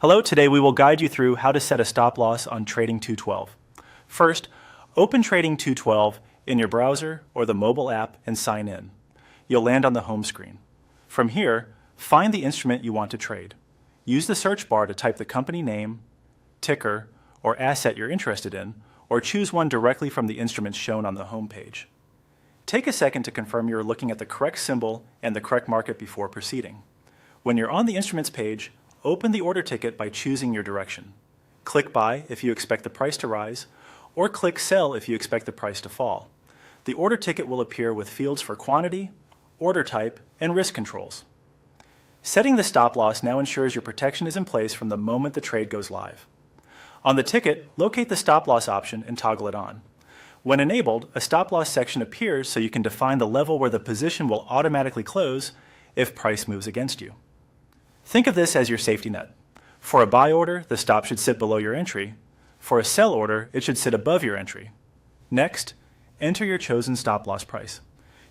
Hello, today we will guide you through how to set a stop loss on Trading 212. First, open Trading 212 in your browser or the mobile app and sign in. You'll land on the home screen. From here, find the instrument you want to trade. Use the search bar to type the company name, ticker, or asset you're interested in, or choose one directly from the instruments shown on the home page. Take a second to confirm you're looking at the correct symbol and the correct market before proceeding. When you're on the instruments page, open the order ticket by choosing your direction. Click Buy if you expect the price to rise, or click Sell if you expect the price to fall. The order ticket will appear with fields for quantity, order type, and risk controls. Setting the stop loss now ensures your protection is in place from the moment the trade goes live. On the ticket, locate the stop loss option and toggle it on. When enabled, a stop loss section appears so you can define the level where the position will automatically close if price moves against you. Think of this as your safety net. For a buy order, the stop should sit below your entry. For a sell order, it should sit above your entry. Next, enter your chosen stop loss price.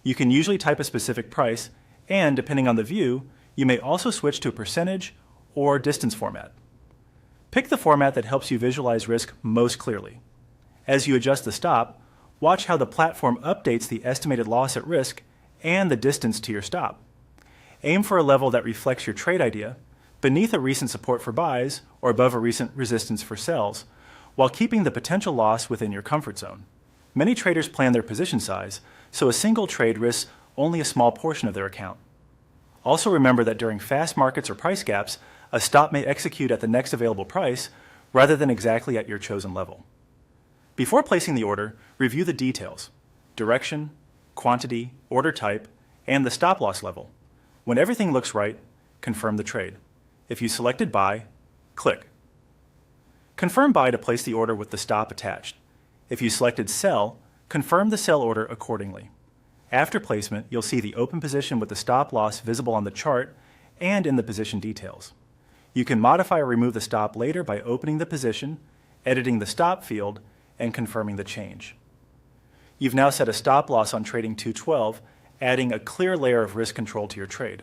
You can usually type a specific price, and depending on the view, you may also switch to a percentage or distance format. Pick the format that helps you visualize risk most clearly. As you adjust the stop, watch how the platform updates the estimated loss at risk and the distance to your stop. Aim for a level that reflects your trade idea, beneath a recent support for buys or above a recent resistance for sells, while keeping the potential loss within your comfort zone. Many traders plan their position size, so a single trade risks only a small portion of their account. Also remember that during fast markets or price gaps, a stop may execute at the next available price rather than exactly at your chosen level. Before placing the order, review the details: direction, quantity, order type, and the stop loss level. When everything looks right, confirm the trade. If you selected Buy, click. Confirm Buy to place the order with the stop attached. If you selected Sell, confirm the sell order accordingly. After placement, you'll see the open position with the stop loss visible on the chart and in the position details. You can modify or remove the stop later by opening the position, editing the stop field, and confirming the change. You've now set a stop loss on Trading 212, adding a clear layer of risk control to your trade.